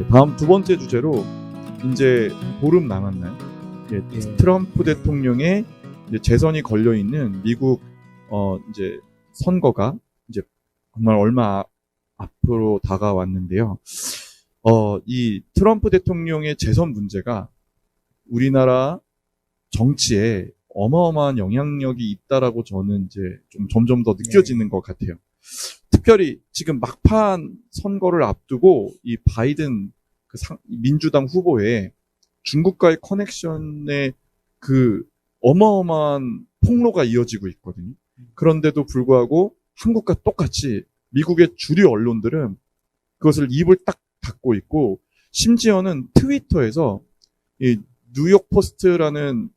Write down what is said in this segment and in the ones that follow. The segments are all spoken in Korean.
네, 다음 두 번째 주제로 이제 보름 남았나요? 예, 트럼프 대통령의 이제 재선이 걸려 있는 미국 이제 선거가 이제 정말 얼마 앞으로 다가왔는데요. 이 트럼프 대통령의 재선 문제가 우리나라 정치에 어마어마한 영향력이 있다라고 저는 이제 좀 점점 더 느껴지는 것 같아요. 특별히 지금 막판 선거를 앞두고 이 바이든 민주당 후보의 중국과의 커넥션에 그 어마어마한 폭로가 이어지고 있거든요. 그런데도 불구하고 한국과 똑같이 미국의 주류 언론들은 그것을 입을 딱 닫고 있고, 심지어는 트위터에서 이 뉴욕 포스트라는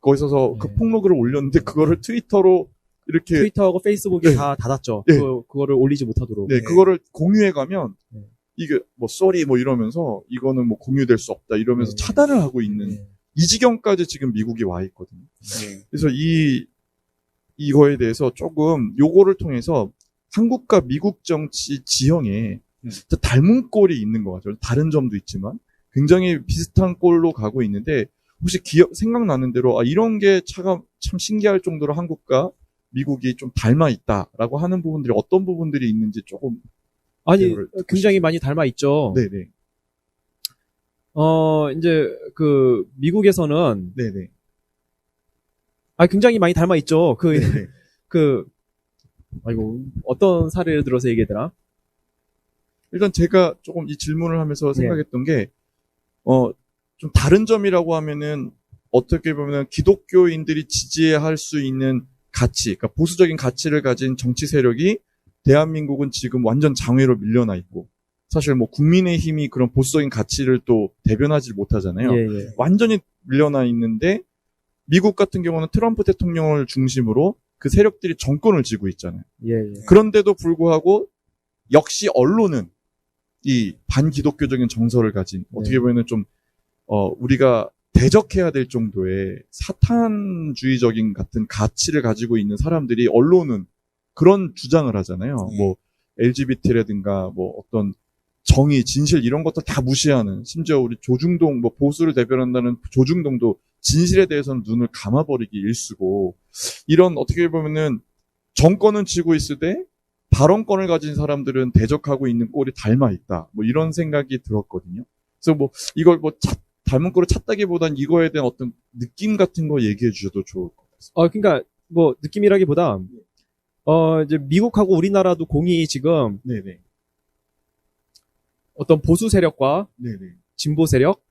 거기서 그 폭로글을 올렸는데 그거를 트위터로 이렇게 트위터하고 페이스북이 다 닫았죠. 그거를 올리지 못하도록. 네, 그거를 공유해 가면 이게 뭐 쏘리 뭐 이러면서 이거는 뭐 공유될 수 없다 이러면서 차단을 하고 있는 이 지경까지 지금 미국이 와 있거든요. 그래서 이거에 대해서 조금 요거를 통해서 한국과 미국 정치 지형에 닮은 꼴이 있는 것 같아요. 다른 점도 있지만 굉장히 비슷한 꼴로 가고 있는데, 혹시 생각나는 대로 이런 게 참 신기할 정도로 한국과 미국이 좀 닮아 있다라고 하는 부분들이 어떤 부분들이 있는지 조금. 아니, 굉장히 많이 닮아 있죠. 네네. 이제 미국에서는 네네. 굉장히 많이 닮아 있죠. 어떤 사례를 들어서 얘기하더라? 일단 제가 조금 이 질문을 하면서 생각했던 게, 좀 다른 점이라고 하면은 어떻게 보면 기독교인들이 지지해야 할 수 있는 가치, 그러니까 보수적인 가치를 가진 정치 세력이 대한민국은 지금 완전 장외로 밀려나 있고, 사실 뭐 국민의힘이 그런 보수적인 가치를 또 대변하지 못하잖아요. 완전히 밀려나 있는데, 미국 같은 경우는 트럼프 대통령을 중심으로 그 세력들이 정권을 쥐고 있잖아요. 그런데도 불구하고 역시 언론은 이 반기독교적인 정서를 가진, 어떻게 보면 좀 우리가 대적해야 될 정도의 사탄주의적인 같은 가치를 가지고 있는 사람들이, 언론은 그런 주장을 하잖아요. 뭐 LGBT라든가 뭐 어떤 정의, 진실 이런 것도 다 무시하는, 심지어 우리 조중동, 뭐 보수를 대변한다는 조중동도 진실에 대해서는 눈을 감아버리기 일쑤고, 이런 어떻게 보면은 정권은 쥐고 있을 때 발언권을 가진 사람들은 대적하고 있는 꼴이 닮아 있다. 뭐 이런 생각이 들었거든요. 그래서 뭐 이걸 뭐 닮은 꼴을 찾다기보단 이거에 대한 어떤 느낌 같은 거 얘기해 주셔도 좋을 것 같습니다. 그러니까 뭐 느낌이라기보다 이제 미국하고 우리나라도 공이 지금 어떤 보수 세력과 진보 세력?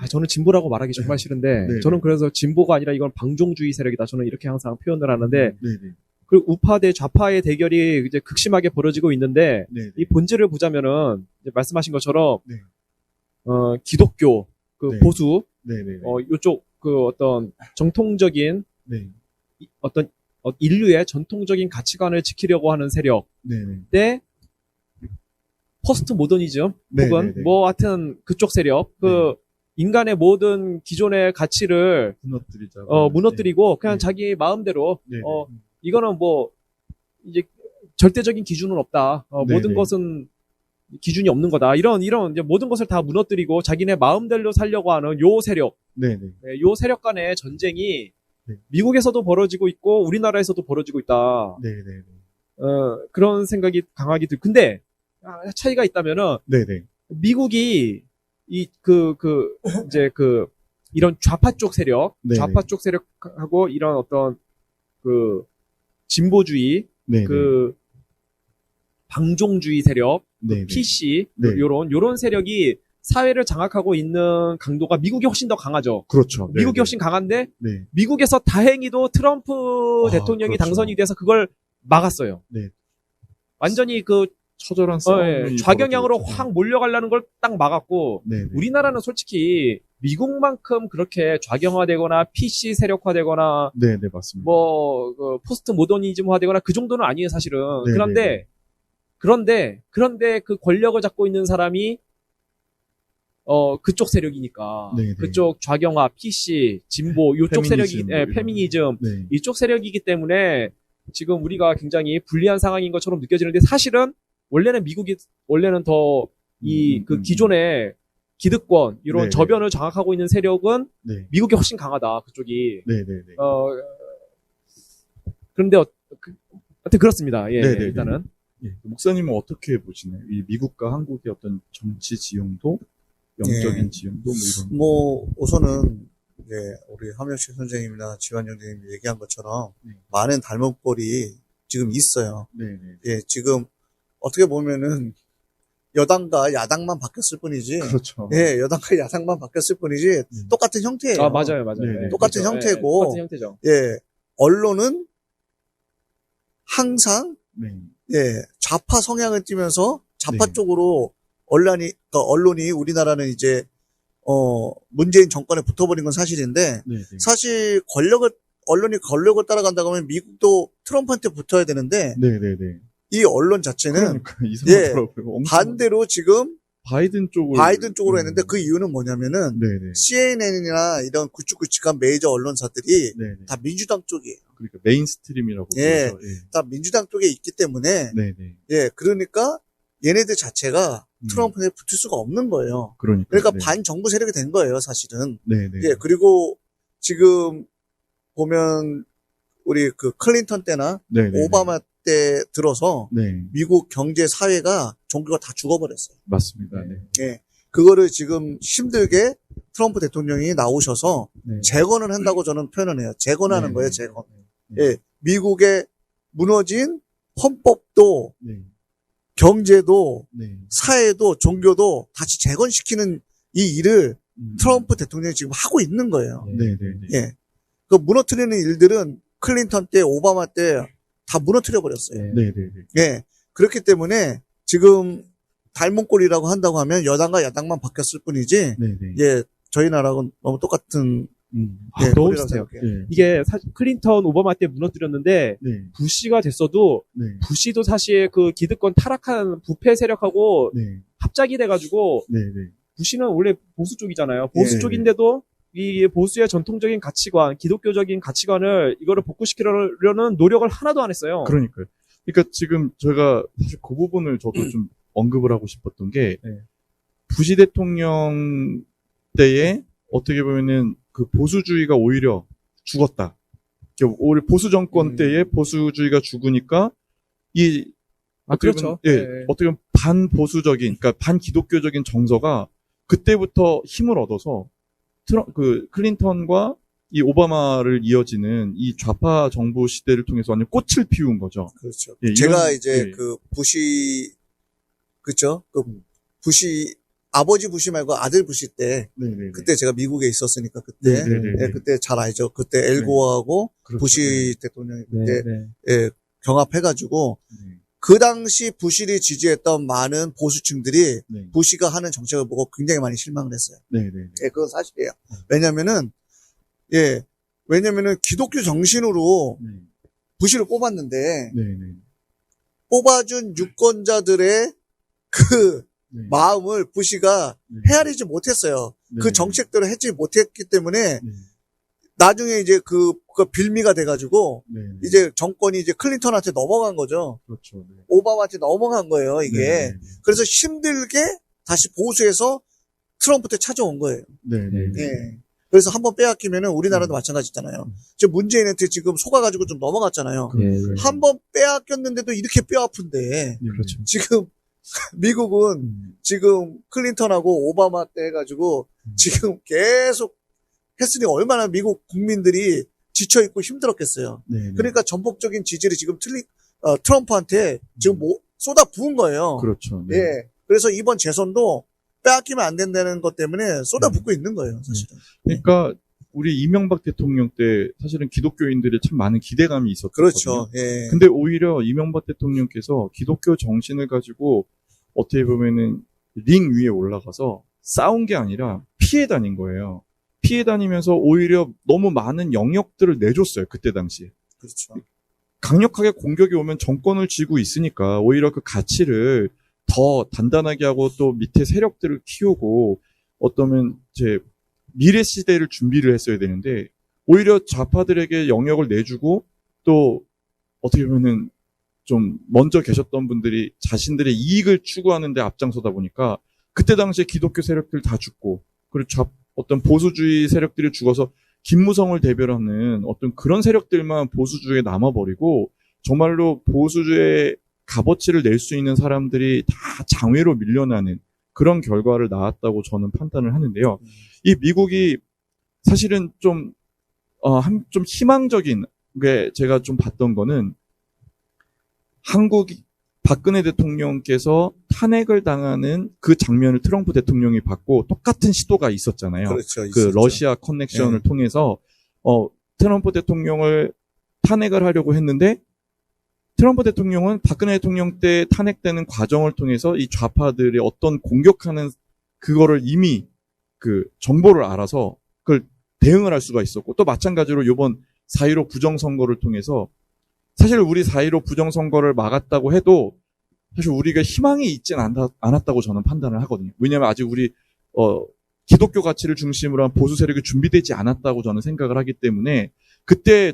저는 진보라고 말하기 정말 싫은데, 저는 그래서 진보가 아니라 이건 방종주의 세력이다. 저는 이렇게 항상 표현을 하는데, 그리고 우파 대 좌파의 대결이 이제 극심하게 벌어지고 있는데, 이 본질을 보자면은 이제 말씀하신 것처럼 기독교, 보수, 요쪽 어떤 정통적인 어떤 인류의 전통적인 가치관을 지키려고 하는 세력 대 포스트 모더니즘 혹은 뭐 하여튼 그쪽 세력, 인간의 모든 기존의 가치를 무너뜨리고 그냥 자기 마음대로 이거는 뭐 이제 절대적인 기준은 없다. 모든 것은 기준이 없는 거다. 이런 이제 모든 것을 다 무너뜨리고 자기네 마음대로 살려고 하는 요 세력, 요 세력 간의 전쟁이 미국에서도 벌어지고 있고 우리나라에서도 벌어지고 있다. 그런 생각이 강하게 들. 근데 차이가 있다면은 미국이 이런 좌파 쪽 세력, 좌파 쪽 세력하고 이런 어떤 진보주의, 방종주의 세력, PC 요런 세력이 사회를 장악하고 있는 강도가 미국이 훨씬 더 강하죠. 그렇죠. 미국이 훨씬 강한데 미국에서 다행히도 트럼프 대통령이 당선이 돼서 그걸 막았어요. 완전히 처절한 싸움이 좌경향으로 확 몰려가려는 걸 딱 막았고, 우리나라는 솔직히 미국만큼 그렇게 좌경화되거나 PC 세력화되거나 맞습니다. 뭐 포스트 모더니즘화되거나 그 정도는 아니에요, 사실은. 그런데 그 권력을 잡고 있는 사람이 그쪽 세력이니까, 그쪽 좌경화, PC, 진보 이쪽 세력이 페미니즘 이쪽 세력이기 때문에 지금 우리가 굉장히 불리한 상황인 것처럼 느껴지는데, 사실은 원래는 더 기존에 기득권 이런 네. 저변을 장악하고 있는 세력은 네. 미국이 훨씬 강하다. 그쪽이. 네네네. 그런데 하여튼 그렇습니다. 예, 네네네. 일단은. 예. 목사님은 어떻게 보시나요? 이 미국과 한국의 어떤 정치 지형도, 영적인 예. 지형도 뭐 이런. 뭐 우선은 이제 우리 함영식 선생님이나 지환 형제님이 얘기한 것처럼 많은 닮은꼴이 지금 있어요. 네네. 예, 지금 어떻게 보면은 여당과 야당만 바뀌었을 뿐이지. 그렇죠. 예, 여당과 야당만 바뀌었을 뿐이지 똑같은 형태예요. 아, 맞아요. 네. 예, 똑같은 그렇죠. 형태고. 예, 똑같은 형태죠. 예, 언론은 항상 네. 예, 좌파 성향을 띠면서 좌파 네. 쪽으로 언론이 우리나라는 이제 문재인 정권에 붙어버린 건 사실인데 네네. 사실 언론이 권력을 따라간다고 하면 미국도 트럼프한테 붙어야 되는데 네네네. 이 언론 자체는 그러니까 이상하더라고요. 엄청 반대로 지금 바이든 쪽으로 했는데 그 이유는 뭐냐면은 네네. CNN이나 이런 굵직굵직한 메이저 언론사들이 네네. 다 민주당 쪽이에요. 그러니까 메인스트림이라고 예. 그러죠. 예. 다 민주당 쪽에 있기 때문에 네네. 예, 그러니까 얘네들 자체가 트럼프에 붙을 수가 없는 거예요. 그러니까 네. 반정부 세력이 된 거예요, 사실은. 네네. 예, 그리고 지금 보면 우리 그 클린턴 때나 네네. 오바마 때 들어서 네. 미국 경제 사회가 종교가 다 죽어버렸어요. 맞습니다. 네. 예. 그거를 지금 힘들게 트럼프 대통령이 나오셔서 네. 재건을 한다고 저는 표현을 해요. 재건하는 네. 거예요, 재건. 네. 예. 미국의 무너진 헌법도 네. 경제도 네. 사회도 종교도 다시 재건시키는 이 일을 음. 트럼프 대통령이 지금 하고 있는 거예요. 네네네. 예. 그 무너뜨리는 일들은 클린턴 때, 오바마 때 다 무너뜨려 버렸어요. 네네네. 예. 그렇기 때문에 지금 닮은 꼴이라고 한다고 하면 여당과 야당만 바뀌었을 뿐이지, 네네. 예, 저희 나라하고는 너무 똑같은 아, 예, 너무 꼴이라고 비슷해요. 생각해요. 네. 이게 사실 클린턴, 오바마 때 무너뜨렸는데 네. 부시가 됐어도 네. 부시도 사실 그 기득권 타락한 부패 세력하고 네. 합작이 돼가지고 네네. 부시는 원래 보수 쪽이잖아요. 보수 예. 쪽인데도 이 보수의 전통적인 가치관, 기독교적인 가치관을 이거를 복구시키려는 노력을 하나도 안 했어요. 그러니까요. 그러니까 지금 제가 사실 그 부분을 저도 좀 언급을 하고 싶었던 게 네. 부시 대통령 때에 어떻게 보면은 그 보수주의가 오히려 죽었다. 오히려 보수 정권 때에 보수주의가 죽으니까 이 어떻게 그렇죠. 보면, 예, 네. 어떻게 보면 반보수적인, 그러니까 반기독교적인 정서가 그때부터 힘을 얻어서 그 클린턴과 이 오바마를 이어지는 이 좌파 정부 시대를 통해서 완전 꽃을 피운 거죠. 그렇죠. 예, 제가 이런- 이제 예. 그 부시, 그쵸? 그 부시, 아버지 부시 말고 아들 부시 때, 네네네. 그때 제가 미국에 있었으니까 그때, 네네네. 예, 그때 잘 알죠. 그때 엘고하고 그렇죠. 부시 대통령이 그때 네. 예, 경합해가지고 네. 그 당시 부시를 지지했던 많은 보수층들이 네. 부시가 하는 정책을 보고 굉장히 많이 실망을 했어요. 네네네. 예, 그건 사실이에요. 왜냐면은 기독교 정신으로 네. 부시를 뽑았는데 네네. 뽑아준 유권자들의 그 네. 마음을 부시가 네. 헤아리지 못했어요. 네. 그 정책대로 했지 못했기 때문에 네. 나중에 이제 그 빌미가 돼가지고 네. 이제 정권이 이제 클린턴한테 넘어간 거죠. 그렇죠. 네. 오바마한테 넘어간 거예요, 이게. 네. 그래서 힘들게 다시 보수해서 트럼프 때 찾아온 거예요. 네네. 예. 그래서 한번 빼앗기면은 우리나라도 마찬가지잖아요. 지금 문재인한테 지금 속아가지고 좀 넘어갔잖아요. 한 번 빼앗겼는데도 이렇게 뼈 아픈데, 그렇죠. 지금 미국은 지금 클린턴하고 오바마 때 해가지고 지금 계속 했으니 얼마나 미국 국민들이 지쳐있고 힘들었겠어요. 네. 그러니까 전폭적인 지지를 지금 트럼프한테 지금 쏟아 부은 거예요. 그렇죠. 네. 예. 그래서 이번 재선도 빼앗기면 안 된다는 것 때문에 쏟아붓고 있는 거예요, 사실은. 그러니까 우리 이명박 대통령 때 사실은 기독교인들이 참 많은 기대감이 있었거든요. 그렇죠. 예. 근데 오히려 이명박 대통령께서 기독교 정신을 가지고 어떻게 보면은 링 위에 올라가서 싸운 게 아니라 피해 다닌 거예요. 피해 다니면서 오히려 너무 많은 영역들을 내줬어요. 그때 당시에. 그렇죠. 강력하게 공격이 오면 정권을 쥐고 있으니까 오히려 그 가치를 더 단단하게 하고 또 밑에 세력들을 키우고 어떠면 이제 미래 시대를 준비를 했어야 되는데 오히려 좌파들에게 영역을 내주고 또 어떻게 보면은 좀 먼저 계셨던 분들이 자신들의 이익을 추구하는 데 앞장서다 보니까 그때 당시에 기독교 세력들 다 죽고, 그리고 어떤 보수주의 세력들이 죽어서 김무성을 대변하는 어떤 그런 세력들만 보수주의에 남아버리고, 정말로 보수주의 값어치를 낼 수 있는 사람들이 다 장외로 밀려나는 그런 결과를 낳았다고 저는 판단을 하는데요. 이 미국이 사실은 좀 희망적인 게 제가 좀 봤던 거는 박근혜 대통령께서 탄핵을 당하는 그 장면을 트럼프 대통령이 봤고 똑같은 시도가 있었잖아요. 그렇죠. 그 있었죠. 러시아 커넥션을 통해서 트럼프 대통령을 탄핵을 하려고 했는데 트럼프 대통령은 박근혜 대통령 때 탄핵되는 과정을 통해서 이 좌파들이 어떤 공격하는 그거를 이미 그 정보를 알아서 그걸 대응을 할 수가 있었고, 또 마찬가지로 이번 4.15 부정선거를 통해서 사실 우리 4.15 부정선거를 막았다고 해도 사실 우리가 희망이 있진 않았다고 저는 판단을 하거든요. 왜냐하면 아직 우리 기독교 가치를 중심으로 한 보수 세력이 준비되지 않았다고 저는 생각을 하기 때문에 그때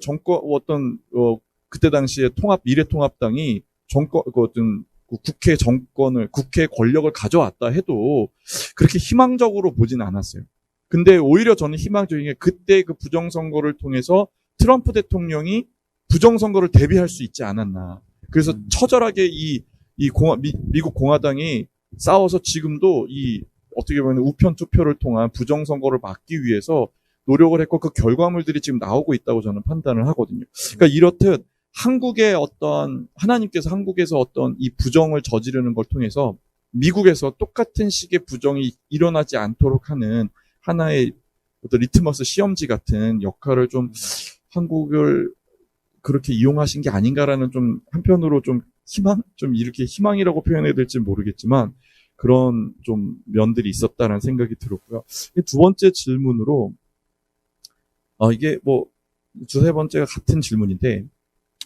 그때 당시에 미래통합당이 국회 권력을 가져왔다 해도 그렇게 희망적으로 보진 않았어요. 근데 오히려 저는 희망적인 게 그때 그 부정선거를 통해서 트럼프 대통령이 부정선거를 대비할 수 있지 않았나. 그래서 처절하게 미국 공화당이 싸워서 지금도 어떻게 보면 우편 투표를 통한 부정선거를 막기 위해서 노력을 했고 그 결과물들이 지금 나오고 있다고 저는 판단을 하거든요. 그러니까 이렇듯 하나님께서 한국에서 어떤 이 부정을 저지르는 걸 통해서 미국에서 똑같은 식의 부정이 일어나지 않도록 하는 하나의 어떤 리트머스 시험지 같은 역할을 좀 한국을 그렇게 이용하신 게 아닌가라는 좀 한편으로 좀 이렇게 희망이라고 표현해야 될지 모르겠지만 그런 좀 면들이 있었다는 생각이 들었고요. 두 번째 질문으로, 이게 두세 번째가 같은 질문인데,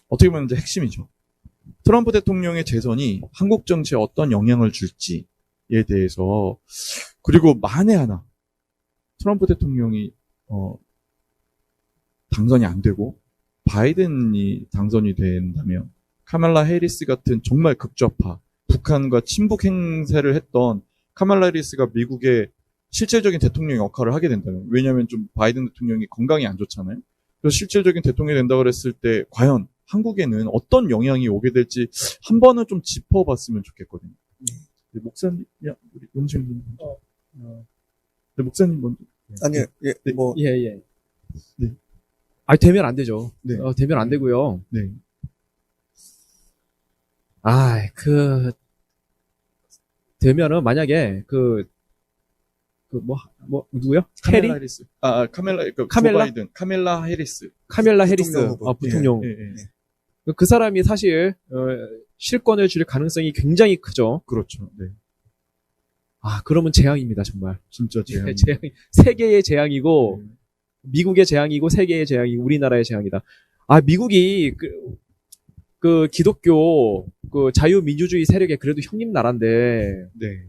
어떻게 보면 이제 핵심이죠. 트럼프 대통령의 재선이 한국 정치에 어떤 영향을 줄지에 대해서, 그리고 만에 하나 트럼프 대통령이 당선이 안 되고 바이든이 당선이 된다면 카말라 해리스 같은 정말 극좌파, 북한과 친북 행세를 했던 카말라 해리스가 미국의 실질적인 대통령 역할을 하게 된다면, 왜냐하면 좀 바이든 대통령이 건강이 안 좋잖아요. 그래서 실질적인 대통령이 된다고 그랬을 때 과연 한국에는 어떤 영향이 오게 될지 한 번은 좀 짚어봤으면 좋겠거든요. 네, 목사님, 우리 용진님 먼저. 네, 목사님 먼저. 아니요, 예, 네. 예. 네. 되면 안 되죠. 네. 되면 안 되고요. 네. 되면은 만약에 누구요? 해리? 카멜라 해리스. 카멜라, 카멜라? 바이든. 카멜라 해리스. 카멜라 해리스. 부통령 후보. 부통령. 예. 그 사람이 사실, 실권을 줄 가능성이 굉장히 크죠. 그렇죠. 네. 그러면 재앙입니다, 정말. 진짜 재앙. 세계의 재앙이고, 미국의 재앙이고, 세계의 재앙이고, 우리나라의 재앙이다. 미국이, 그 기독교, 자유민주주의 세력의 그래도 형님 나라인데, 네.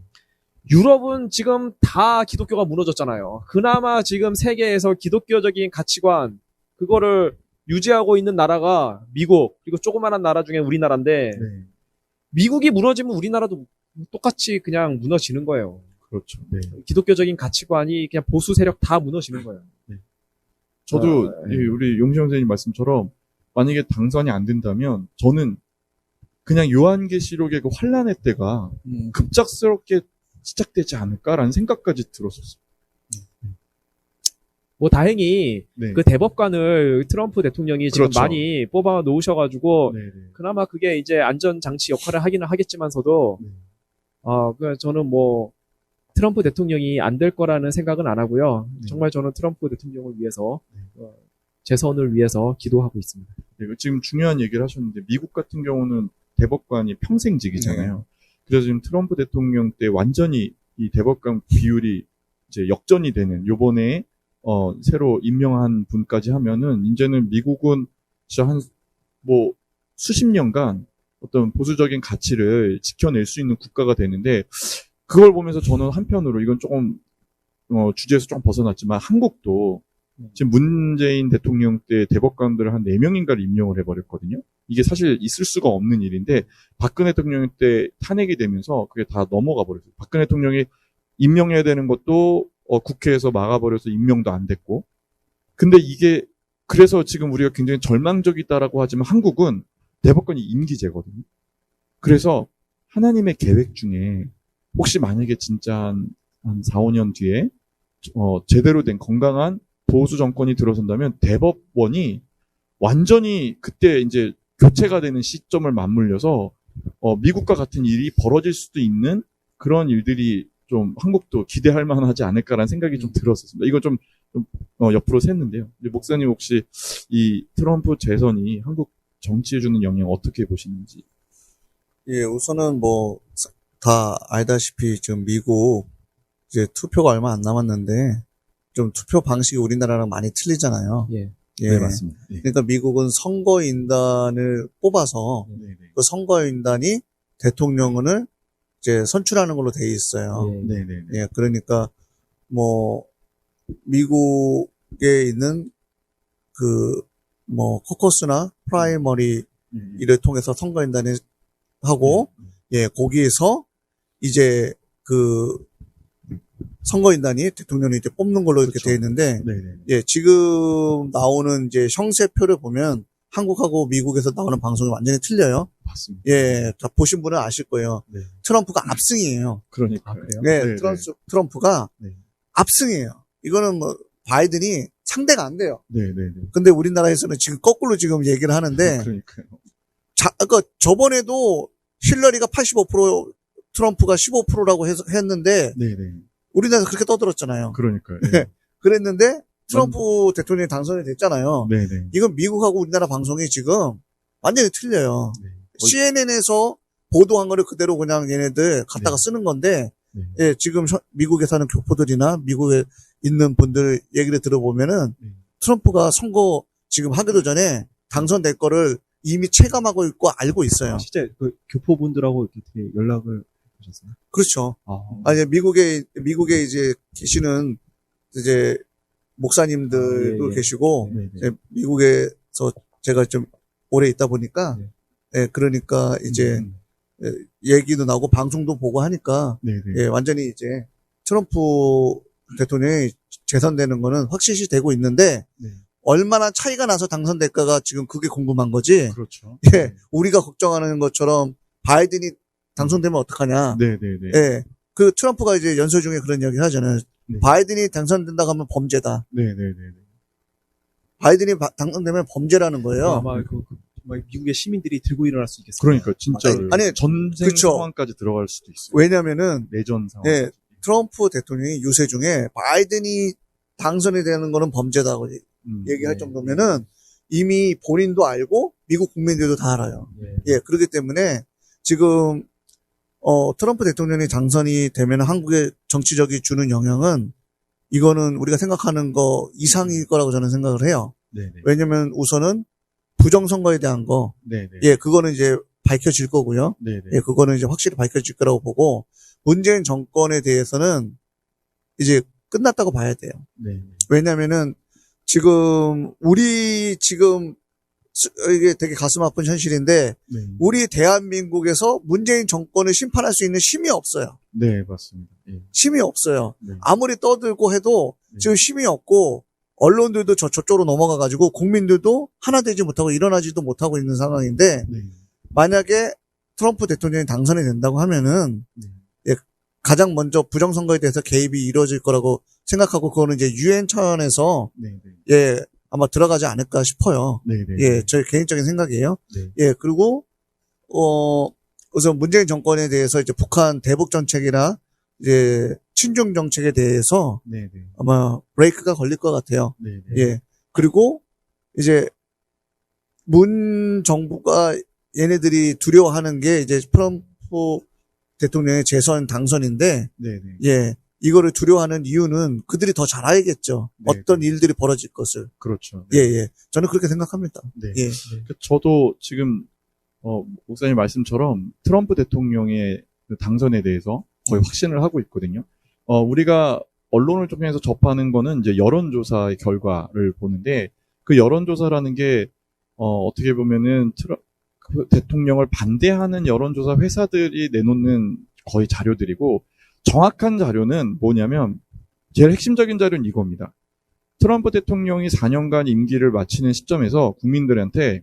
유럽은 지금 다 기독교가 무너졌잖아요. 그나마 지금 세계에서 기독교적인 가치관, 그거를 유지하고 있는 나라가 미국, 그리고 조그마한 나라 중에 우리나라인데, 네. 미국이 무너지면 우리나라도 똑같이 그냥 무너지는 거예요. 그렇죠. 네. 기독교적인 가치관이 그냥 보수 세력 다 무너지는 거예요. 네. 저도 우리 용신 선생님 말씀처럼 만약에 당선이 안 된다면 저는 그냥 요한계시록의 그 환란의 때가 급작스럽게 시작되지 않을까라는 생각까지 들었었어요. 다행히 네. 그 대법관을 트럼프 대통령이 지금 그렇죠. 많이 뽑아 놓으셔가지고 네네. 그나마 그게 이제 안전장치 역할을 하기는 하겠지만서도 네. 저는 트럼프 대통령이 안 될 거라는 생각은 안 하고요. 네. 정말 저는 트럼프 대통령을 위해서 재선을 위해서 기도하고 있습니다. 네, 지금 중요한 얘기를 하셨는데 미국 같은 경우는 대법관이 평생직이잖아요. 그래서 지금 트럼프 대통령 때 완전히 이 대법관 비율이 이제 역전이 되는 요번에 새로 임명한 분까지 하면은 이제는 미국은 진짜 수십 년간 어떤 보수적인 가치를 지켜낼 수 있는 국가가 되는데 그걸 보면서 저는 한편으로 이건 조금 주제에서 조금 벗어났지만 한국도 지금 문재인 대통령 때 대법관들을 한 4명인가를 임명을 해버렸거든요. 이게 사실 있을 수가 없는 일인데 박근혜 대통령 때 탄핵이 되면서 그게 다 넘어가 버렸어요. 박근혜 대통령이 임명해야 되는 것도 국회에서 막아버려서 임명도 안 됐고. 근데 이게 그래서 지금 우리가 굉장히 절망적이다라고 하지만 한국은 대법관이 임기제거든요. 그래서 하나님의 계획 중에 혹시 만약에 진짜 한 4, 5년 뒤에 제대로 된 건강한 보수 정권이 들어선다면 대법원이 완전히 그때 이제 교체가 되는 시점을 맞물려서 미국과 같은 일이 벌어질 수도 있는 그런 일들이 좀 한국도 기대할 만하지 않을까라는 생각이 좀 들었습니다. 이거 좀 옆으로 샜는데요. 목사님 혹시 이 트럼프 재선이 한국 정치에 주는 영향 어떻게 보시는지? 예, 우선은 뭐 다 알다시피 지금 미국 이제 투표가 얼마 안 남았는데 좀 투표 방식이 우리나라랑 많이 틀리잖아요. 예. 예. 네, 맞습니다. 예. 그러니까 미국은 선거인단을 뽑아서 그 선거인단이 대통령을 이제 선출하는 걸로 돼 있어요. 네네. 예, 그러니까 뭐 미국에 있는 그 뭐 코커스나 프라이머리 이를 통해서 선거인단을 하고 예, 거기에서 이제 그 선거인단이 대통령을 이제 뽑는 걸로 이렇게 그렇죠. 돼 있는데 네네. 예, 지금 나오는 이제 형세표를 보면 한국하고 미국에서 나오는 방송이 완전히 틀려요. 맞습니다. 예, 다 보신 분은 아실 거예요. 네. 트럼프가 압승이에요. 그러니까. 그래요? 네, 네, 트럼프가 네. 압승이에요. 이거는 뭐 바이든이 상대가 안 돼요. 네네네. 근데 우리나라에서는 지금 거꾸로 지금 얘기를 하는데 그러니까요. 그러니까 저번에도 힐러리가 85% 트럼프가 15%라고 했는데 네네. 우리나라에서 그렇게 떠들었잖아요. 그러니까요. 네. 그랬는데 트럼프 대통령이 당선이 됐잖아요. 네네. 이건 미국하고 우리나라 방송이 지금 완전히 틀려요. 네. CNN에서 보도한 거를 그대로 그냥 얘네들 갖다가 네. 쓰는 건데 네. 예, 지금 미국에 사는 교포들이나 미국에 있는 분들 얘기를 들어보면은 트럼프가 선거 지금 하기도 전에 당선될 거를 이미 체감하고 있고 알고 있어요. 실제 그 교포분들하고 이렇게 연락을 하셨어요? 그렇죠. 아, 이제 미국에 이제 계시는 이제 목사님들도 예, 예. 계시고 네네. 이제 미국에서 제가 좀 오래 있다 보니까 예, 그러니까 이제 얘기도 나오고 방송도 보고 하니까 네네. 예, 완전히 이제 트럼프 대통령이 재선되는 거는 확실시 되고 있는데 네. 얼마나 차이가 나서 당선될까가 지금 그게 궁금한 거지. 그렇죠. 예, 우리가 걱정하는 것처럼 바이든이 당선되면 어떡하냐. 네네네. 예, 그 트럼프가 이제 연설 중에 그런 이야기 하잖아요. 네. 바이든이 당선된다고 하면 범죄다. 네네네. 바이든이 당선되면 범죄라는 거예요. 아마 정말 미국의 시민들이 들고 일어날 수 있겠어요. 그러니까 진짜 아니, 전생 그쵸. 상황까지 들어갈 수도 있어요. 왜냐면은 내전 상황. 예, 트럼프 대통령이 유세 중에 바이든이 당선이 되는 거는 범죄다고 얘기할 네. 정도면은 이미 본인도 알고 미국 국민들도 다 알아요. 예, 그렇기 때문에 지금 트럼프 대통령이 당선이 되면 한국의 정치적이 주는 영향은 이거는 우리가 생각하는 거 이상일 거라고 저는 생각을 해요. 네네. 왜냐면 우선은 부정선거에 대한 거, 네네. 예, 그거는 이제 밝혀질 거고요. 네네. 예, 그거는 이제 확실히 밝혀질 거라고 보고 문재인 정권에 대해서는 이제 끝났다고 봐야 돼요. 네. 왜냐면은 지금 우리 지금 이게 되게 가슴 아픈 현실인데 네. 우리 대한민국에서 문재인 정권을 심판할 수 있는 힘이 없어요. 네, 맞습니다. 예. 힘이 없어요. 네. 아무리 떠들고 해도 네. 지금 힘이 없고 언론들도 저쪽으로 넘어가가지고 국민들도 하나 되지 못하고 일어나지도 못하고 있는 상황인데 네. 만약에 트럼프 대통령이 당선이 된다고 하면은 네. 예, 가장 먼저 부정선거에 대해서 개입이 이루어질 거라고 생각하고 그거는 이제 유엔 차원에서 네네. 예 아마 들어가지 않을까 싶어요. 네네. 예, 저의 개인적인 생각이에요. 네. 예, 그리고 우선 문재인 정권에 대해서 이제 북한 대북 정책이나 이제 친중 정책에 대해서 네네. 아마 브레이크가 걸릴 것 같아요. 네네. 예, 그리고 이제 문 정부가 얘네들이 두려워하는 게 이제 트럼프 대통령의 재선 당선인데, 네네. 예, 이거를 두려워하는 이유는 그들이 더 잘 알겠죠. 네. 어떤 일들이 벌어질 것을. 그렇죠. 예, 예. 저는 그렇게 생각합니다. 네. 예. 저도 지금 목사님 말씀처럼 트럼프 대통령의 그 당선에 대해서 거의 확신을 하고 있거든요. 우리가 언론을 통해서 접하는 거는 이제 여론조사의 결과를 보는데 그 여론조사라는 게 어떻게 보면은 그 대통령을 반대하는 여론조사 회사들이 내놓는 거의 자료들이고 정확한 자료는 뭐냐면 제일 핵심적인 자료는 이겁니다. 트럼프 대통령이 4년간 임기를 마치는 시점에서 국민들한테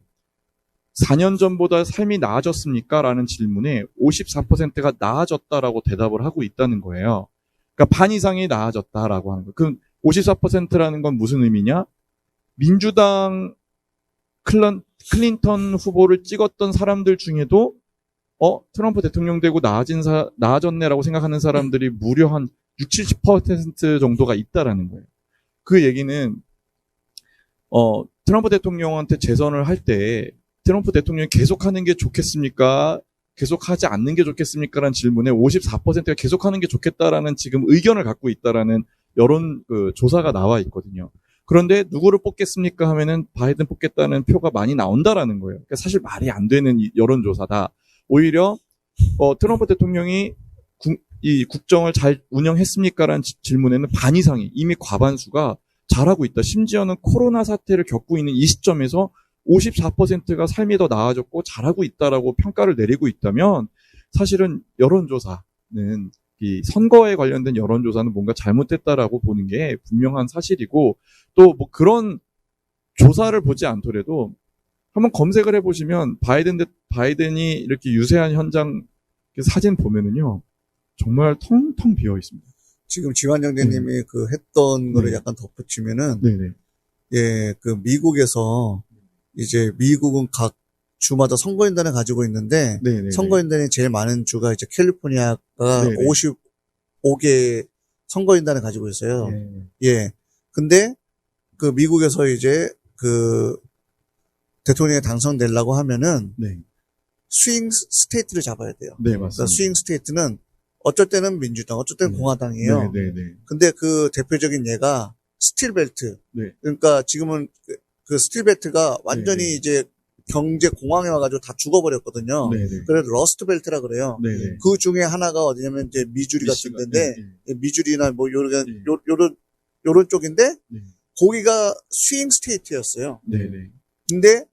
4년 전보다 삶이 나아졌습니까? 라는 질문에 54%가 나아졌다라고 대답을 하고 있다는 거예요. 그러니까 반 이상이 나아졌다라고 하는 거예요. 그 54%라는 건 무슨 의미냐? 민주당 클린턴 후보를 찍었던 사람들 중에도 트럼프 대통령 되고 나아졌네라고 생각하는 사람들이 무려 한 60, 70% 정도가 있다라는 거예요. 그 얘기는 트럼프 대통령한테 재선을 할 때 트럼프 대통령이 계속하는 게 좋겠습니까? 계속하지 않는 게 좋겠습니까? 라는 질문에 54%가 계속하는 게 좋겠다라는 지금 의견을 갖고 있다라는 여론 조사가 나와 있거든요. 그런데 누구를 뽑겠습니까? 하면은 바이든 뽑겠다는 표가 많이 나온다라는 거예요. 그러니까 사실 말이 안 되는 여론조사다. 오히려 트럼프 대통령이 이 국정을 잘 운영했습니까? 라는 질문에는 반 이상이 이미 과반수가 잘하고 있다. 심지어는 코로나 사태를 겪고 있는 이 시점에서 54%가 삶이 더 나아졌고 잘하고 있다라고 평가를 내리고 있다면 사실은 여론조사는 이 선거에 관련된 여론조사는 뭔가 잘못됐다라고 보는 게 분명한 사실이고 또 뭐 그런 조사를 보지 않더라도 한번 검색을 해보시면 바이든이 이렇게 유세한 현장 사진 보면은요 정말 텅텅 비어 있습니다. 지금 지환영재님이 그 했던 거를 약간 덧붙이면은 예, 그 미국에서 이제 미국은 각 주마다 선거인단을 가지고 있는데 선거인단이 제일 많은 주가 이제 캘리포니아가 55개 선거인단을 가지고 있어요. 예. 근데 그 미국에서 이제 그 대통령에 당선되려고 하면은 스윙 스테이트를 잡아야 돼요. 그러니까 스윙 스테이트는 어쩔 때는 민주당, 어쩔 때는 공화당이에요. 근데 그 대표적인 예가 스틸벨트. 그러니까 지금은 그 스틸벨트가 완전히 이제 경제 공황에 와가지고 다 죽어버렸거든요. 그래서 러스트벨트라 그래요. 그 중에 하나가 어디냐면 이제 미주리 같은 데인데, 미주리나 뭐 요런 쪽인데, 거기가 스윙 스테이트였어요. 근데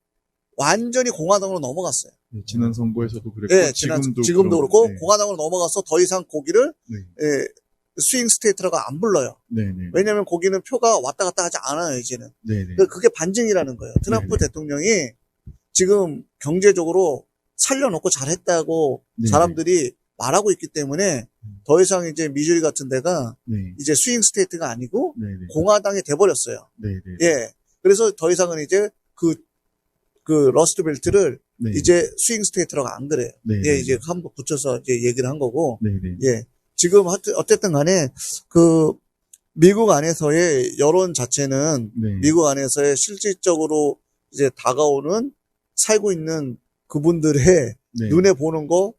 완전히 공화당으로 넘어갔어요. 지난 선거에서도 그랬고, 네, 지금도 그렇고, 공화당으로 넘어가서 더 이상 거기를, 스윙 스테이트라고 안 불러요. 왜냐면 거기는 표가 왔다 갔다 하지 않아요, 이제는. 그게 반증이라는 거예요. 트럼프 대통령이 지금 경제적으로 살려놓고 잘했다고 사람들이 말하고 있기 때문에 더 이상 이제 미주리 같은 데가 이제 스윙 스테이트가 아니고 공화당이 돼버렸어요. 예. 그래서 더 이상은 이제 그 러스트 벨트를 이제 스윙 스테이트라고 안 그래요. 예, 이제 한번 붙여서 이제 얘기를 한 거고. 예. 지금 어쨌든 간에 그 미국 안에서의 여론 자체는 미국 안에서의 실질적으로 이제 다가오는 살고 있는 그분들의 눈에 보는 거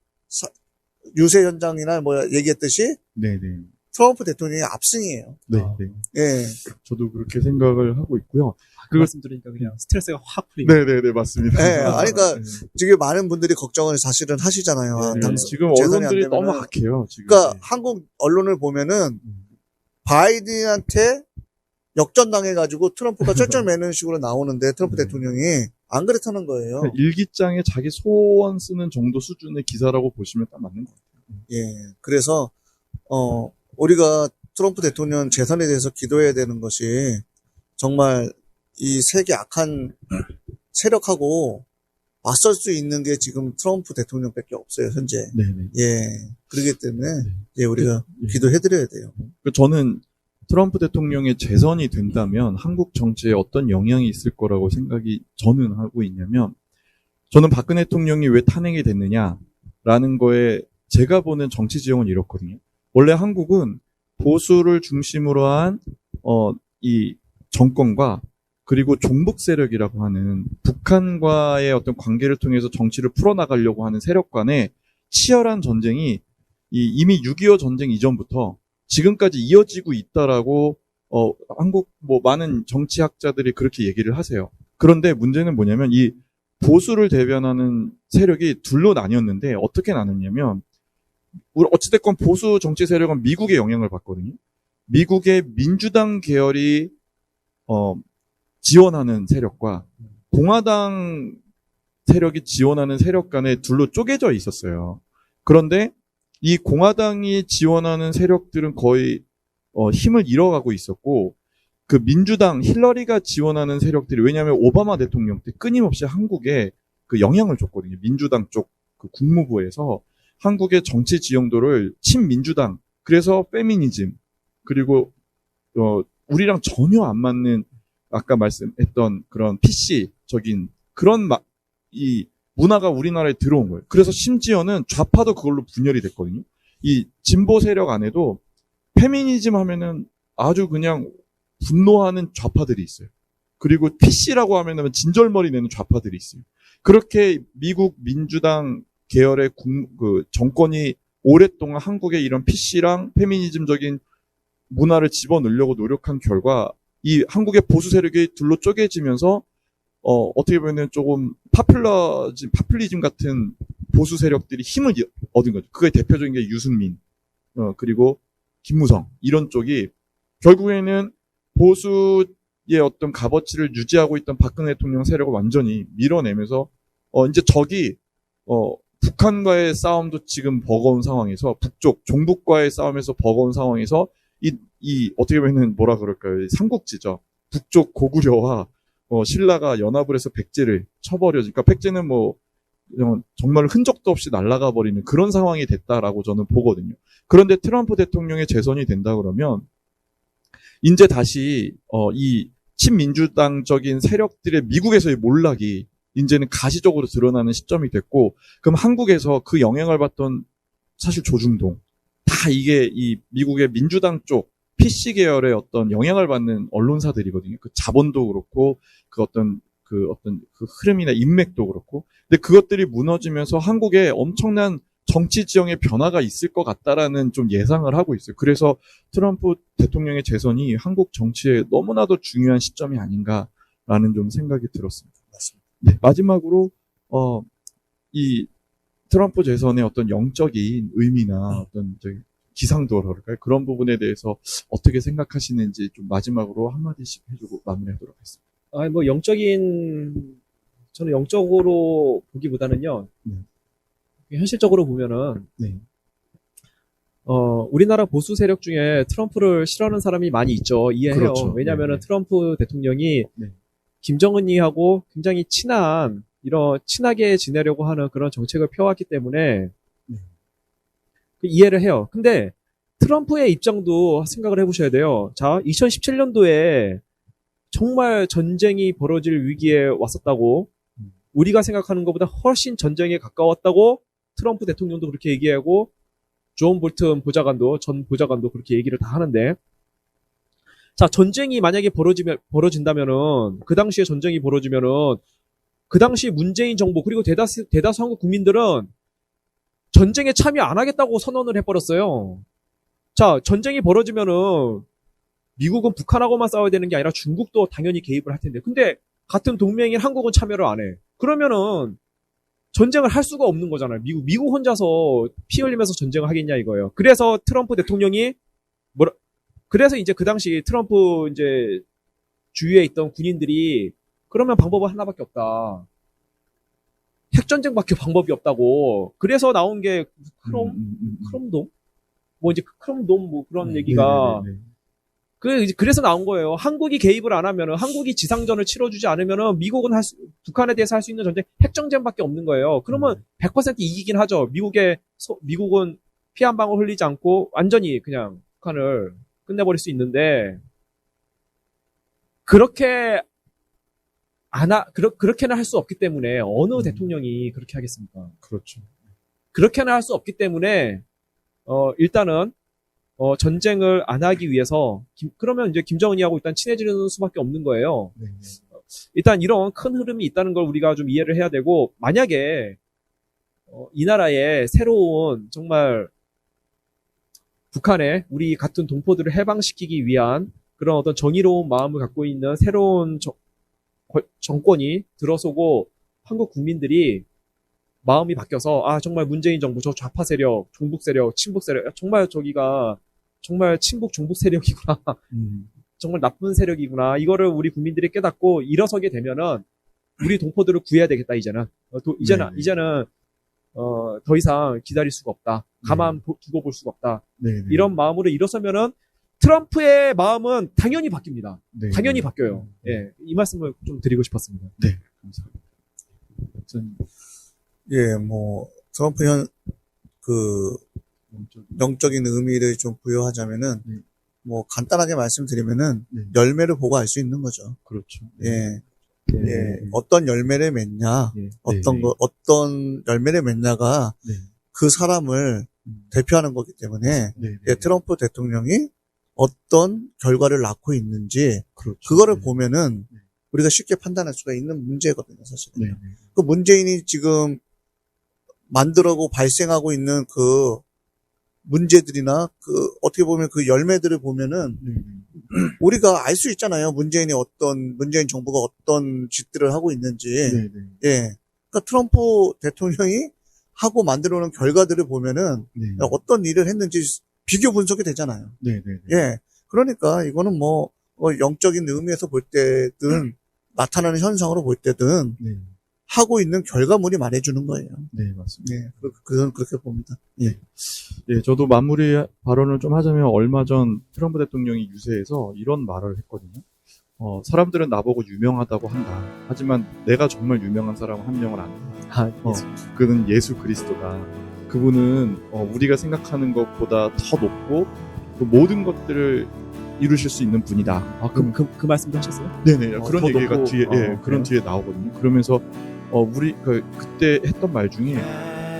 유세 현장이나 뭐 얘기했듯이 트럼프 대통령의 압승이에요. 예. 저도 그렇게 생각을 하고 있고요. 그 말씀 들으니까 그냥 스트레스가 확 풀리네요. 네네네, 맞습니다. 네, 아니, 그러니까 지금 많은 분들이 걱정을 사실은 하시잖아요. 지금 언론들이 너무 악해요. 지금. 그러니까 한국 언론을 보면은 바이든한테 역전당해가지고 트럼프가 쩔쩔매는 식으로 나오는데 트럼프 대통령이 안 그렇다는 거예요. 일기장에 자기 소원 쓰는 정도 수준의 기사라고 보시면 딱 맞는 것 같아요. 예, 그래서 우리가 트럼프 대통령 재선에 대해서 기도해야 되는 것이 정말 이 세계 악한 세력하고 맞설 수 있는 게 지금 트럼프 대통령밖에 없어요, 현재. 예. 그렇기 때문에 예, 우리가 기도해드려야 돼요. 저는 트럼프 대통령의 재선이 된다면 한국 정치에 어떤 영향이 있을 거라고 생각이 저는 하고 있냐면 저는 박근혜 대통령이 왜 탄핵이 됐느냐라는 거에 제가 보는 정치 지형은 이렇거든요. 원래 한국은 보수를 중심으로 한 이 정권과 그리고 종북 세력이라고 하는 북한과의 어떤 관계를 통해서 정치를 풀어나가려고 하는 세력 간의 치열한 전쟁이 이미 6.25 전쟁 이전부터 지금까지 이어지고 있다라고 한국 많은 정치학자들이 그렇게 얘기를 하세요. 그런데 문제는 뭐냐면 이 보수를 대변하는 세력이 둘로 나뉘었는데 어떻게 나눴냐면 어찌됐건 보수 정치 세력은 미국의 영향을 받거든요. 미국의 민주당 계열이 지원하는 세력과 공화당 세력이 지원하는 세력 간에 둘로 쪼개져 있었어요. 그런데 이 공화당이 지원하는 세력들은 거의 힘을 잃어가고 있었고 그 민주당 힐러리가 지원하는 세력들이 왜냐하면 오바마 대통령 때 끊임없이 한국에 그 영향을 줬거든요. 민주당 쪽 그 국무부에서 한국의 정치 지형도를 친민주당 그래서 페미니즘 그리고 우리랑 전혀 안 맞는 아까 말씀했던 그런 PC적인 그런 이 문화가 우리나라에 들어온 거예요. 그래서 심지어는 좌파도 그걸로 분열이 됐거든요. 이 진보 세력 안에도 페미니즘 하면은 아주 그냥 분노하는 좌파들이 있어요. 그리고 PC라고 하면은 진절머리 내는 좌파들이 있어요. 그렇게 미국 민주당 계열의 그 정권이 오랫동안 한국에 이런 PC랑 페미니즘적인 문화를 집어넣으려고 노력한 결과 이 한국의 보수 세력이 둘로 쪼개지면서 어떻게 보면 조금 파퓰리즘 같은 보수 세력들이 힘을 얻은 거죠. 그게 대표적인 게 유승민, 그리고 김무성 이런 쪽이 결국에는 보수의 어떤 값어치를 유지하고 있던 박근혜 대통령 세력을 완전히 밀어내면서 이제 적이 북한과의 싸움도 지금 버거운 상황에서 북쪽 종북과의 싸움에서 버거운 상황에서 이 어떻게 보면 뭐라 그럴까요? 삼국지죠. 북쪽 고구려와 신라가 연합을 해서 백제를 쳐버려. 그러니까 백제는 뭐 정말 흔적도 없이 날아가 버리는 그런 상황이 됐다라고 저는 보거든요. 그런데 트럼프 대통령의 재선이 된다 그러면 이제 다시 이 친민주당적인 세력들의 미국에서의 몰락이 이제는 가시적으로 드러나는 시점이 됐고 그럼 한국에서 그 영향을 받던 사실 조중동 다 이게 이 미국의 민주당 쪽 PC 계열의 어떤 영향을 받는 언론사들이거든요. 그 자본도 그렇고 그 어떤 그 흐름이나 인맥도 그렇고 근데 그것들이 무너지면서 한국에 엄청난 정치 지형의 변화가 있을 것 같다라는 좀 예상을 하고 있어요. 그래서 트럼프 대통령의 재선이 한국 정치에 너무나도 중요한 시점이 아닌가라는 좀 생각이 들었습니다. 맞습니다. 네, 마지막으로 이 트럼프 재선의 어떤 영적인 의미나 어떤 기상도라 그럴까요? 그런 부분에 대해서 어떻게 생각하시는지 좀 마지막으로 한마디씩 해주고 마무리하도록 하겠습니다. 저는 영적으로 보기보다는요, 현실적으로 보면은, 우리나라 보수 세력 중에 트럼프를 싫어하는 사람이 많이 있죠. 이해해요. 그렇죠. 왜냐면은 트럼프 대통령이 김정은이하고 굉장히 친하게 지내려고 하는 그런 정책을 펴왔기 때문에, 이해를 해요. 근데 트럼프의 입장도 생각을 해보셔야 돼요. 자, 2017년도에 정말 전쟁이 벌어질 위기에 왔었다고 우리가 생각하는 것보다 훨씬 전쟁에 가까웠다고 트럼프 대통령도 그렇게 얘기하고 존 볼튼 전 보좌관도 그렇게 얘기를 다 하는데 자, 전쟁이 만약에 벌어진다면은 그 당시에 전쟁이 벌어지면은 그 당시 문재인 정부 그리고 대다수 한국 국민들은 전쟁에 참여 안 하겠다고 선언을 해버렸어요. 자, 전쟁이 벌어지면은 미국은 북한하고만 싸워야 되는 게 아니라 중국도 당연히 개입을 할 텐데. 근데 같은 동맹인 한국은 참여를 안 해. 그러면은 전쟁을 할 수가 없는 거잖아요. 미국 혼자서 피 흘리면서 전쟁을 하겠냐 이거예요. 그래서 트럼프 대통령이 그래서 이제 그 당시 트럼프 이제 주위에 있던 군인들이 그러면 방법은 하나밖에 없다. 핵전쟁밖에 방법이 없다고. 그래서 나온 게 크롬돔? 뭐 이제 크롬돔 뭐 그런 얘기가 그래서 나온 거예요. 한국이 개입을 안 하면은 한국이 지상전을 치러주지 않으면은 북한에 대해서 할 수 있는 전쟁 핵전쟁밖에 없는 거예요. 그러면 100% 이기긴 하죠. 미국은 피 한 방울 흘리지 않고 완전히 그냥 북한을 끝내버릴 수 있는데 그렇게는 할 수 없기 때문에 어느 대통령이 그렇게 하겠습니까? 그렇죠. 그렇게는 할 수 없기 때문에 일단은 전쟁을 안 하기 위해서 그러면 이제 김정은이하고 일단 친해지는 수밖에 없는 거예요. 일단 이런 큰 흐름이 있다는 걸 우리가 좀 이해를 해야 되고 만약에 이 나라에 새로운 정말 북한에 우리 같은 동포들을 해방시키기 위한 그런 어떤 정의로운 마음을 갖고 있는 새로운 정권이 들어서고 한국 국민들이 마음이 바뀌어서 정말 문재인 정부 저 좌파 세력, 종북 세력, 친북 세력 정말 저기가 정말 친북 종북 세력이구나. 정말 나쁜 세력이구나. 이거를 우리 국민들이 깨닫고 일어서게 되면은 우리 동포들을 구해야 되겠다 이제는. 이제는 더 이상 기다릴 수가 없다. 가만 두고 볼 수가 없다. 네. 이런 마음으로 일어서면은 트럼프의 마음은 당연히 바뀝니다. 네. 당연히 바뀌어요. 예, 이 말씀을 좀 드리고 싶었습니다. 네, 감사합니다. 예, 뭐 트럼프 영적인 의미를 좀 부여하자면은 뭐 간단하게 말씀드리면은 열매를 보고 알 수 있는 거죠. 그렇죠. 예. 예, 어떤 열매를 맺냐, 어떤 열매를 맺냐가 그 사람을 대표하는 거기 때문에 예, 트럼프 대통령이 어떤 결과를 낳고 있는지 그렇죠. 그거를 보면은 우리가 쉽게 판단할 수가 있는 문제거든요, 사실은. 그 문재인이 지금 만들어고 발생하고 있는 그 문제들이나 그 어떻게 보면 그 열매들을 보면은 우리가 알 수 있잖아요. 문재인 정부가 어떤 짓들을 하고 있는지. 예. 그러니까 트럼프 대통령이 하고 만들어 놓은 결과들을 보면은 어떤 일을 했는지 비교 분석이 되잖아요. 예. 그러니까 이거는 뭐 영적인 의미에서 볼 때든 나타나는 현상으로 볼 때든 하고 있는 결과물이 말해주는 거예요. 네, 맞습니다. 예. 그건 그렇게 봅니다. 예. 예, 저도 마무리 발언을 좀 하자면 얼마 전 트럼프 대통령이 유세에서 이런 말을 했거든요. 사람들은 나보고 유명하다고 한다. 하지만 내가 정말 유명한 사람 한 명을 안다. 그는 예수 그리스도다. 그분은 우리가 생각하는 것보다 더 높고 그 모든 것들을 이루실 수 있는 분이다. 그 말씀도 하셨어요? 네네. 그런 얘기가 높고, 뒤에, 그런 뒤에 나오거든요. 그러면서 우리 그때 했던 말 중에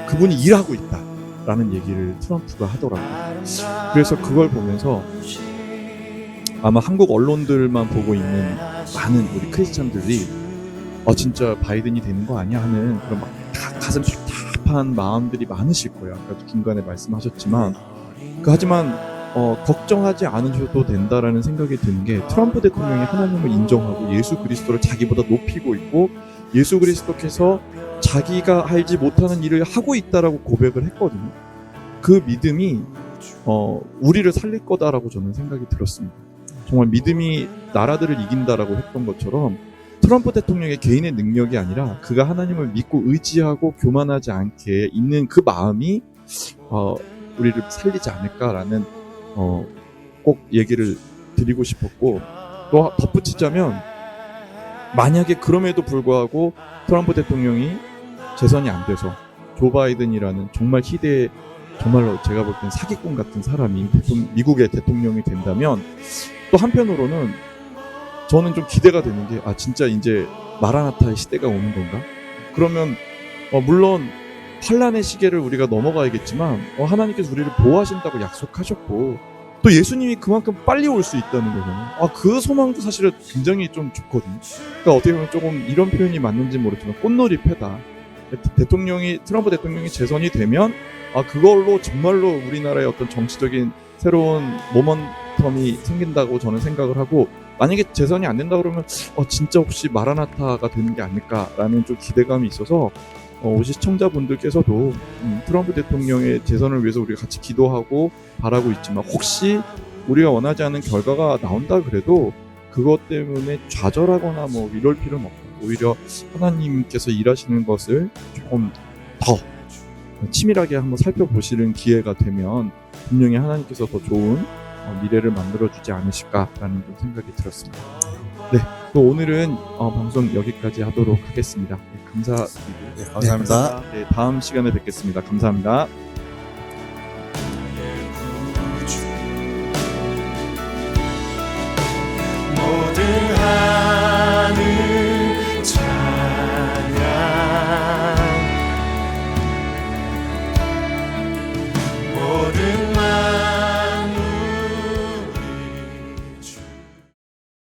그분이 일하고 있다라는 얘기를 트럼프가 하더라고요. 그래서 그걸 보면서 아마 한국 언론들만 보고 있는 많은 우리 크리스찬들이 진짜 바이든이 되는 거 아니야 하는 그런 막 가슴 답답한 마음들이 많으실 거예요. 아까 중간에 말씀하셨지만 하지만 걱정하지 않으셔도 된다라는 생각이 드는 게 트럼프 대통령이 하나님을 인정하고 예수 그리스도를 자기보다 높이고 있고 예수 그리스도께서 자기가 알지 못하는 일을 하고 있다라고 고백을 했거든요. 그 믿음이 우리를 살릴 거다라고 저는 생각이 들었습니다. 정말 믿음이 나라들을 이긴다라고 했던 것처럼 트럼프 대통령의 개인의 능력이 아니라 그가 하나님을 믿고 의지하고 교만하지 않게 있는 그 마음이 우리를 살리지 않을까라는 꼭 얘기를 드리고 싶었고 또 덧붙이자면 만약에 그럼에도 불구하고 트럼프 대통령이 재선이 안 돼서 조 바이든이라는 정말 정말로 제가 볼 땐 사기꾼 같은 사람이 미국의 대통령이 된다면 또 한편으로는 저는 좀 기대가 되는 게 진짜 이제 마라나타의 시대가 오는 건가? 그러면 물론 환란의 시계를 우리가 넘어가야겠지만 하나님께서 우리를 보호하신다고 약속하셨고 또 예수님이 그만큼 빨리 올 수 있다는 거잖아요. 그 소망도 사실은 굉장히 좀 좋거든요. 그러니까 어떻게 보면 조금 이런 표현이 맞는지 모르지만 꽃놀이 패다. 트럼프 대통령이 재선이 되면 그걸로 정말로 우리나라의 어떤 정치적인 새로운 모먼텀이 생긴다고 저는 생각을 하고 만약에 재선이 안 된다 그러면 진짜 혹시 마라나타가 되는 게 아닐까라는 좀 기대감이 있어서 우리 시청자분들께서도 트럼프 대통령의 재선을 위해서 우리가 같이 기도하고 바라고 있지만 혹시 우리가 원하지 않은 결과가 나온다 그래도 그것 때문에 좌절하거나 뭐 이럴 필요는 없고 오히려 하나님께서 일하시는 것을 조금 더 치밀하게 한번 살펴보시는 기회가 되면 분명히 하나님께서 더 좋은 미래를 만들어주지 않으실까라는 좀 생각이 들었습니다. 네, 또 오늘은 방송 여기까지 하도록 하겠습니다. 네, 감사드리고 감사합니다. 네, 다음 시간에 뵙겠습니다. 감사합니다.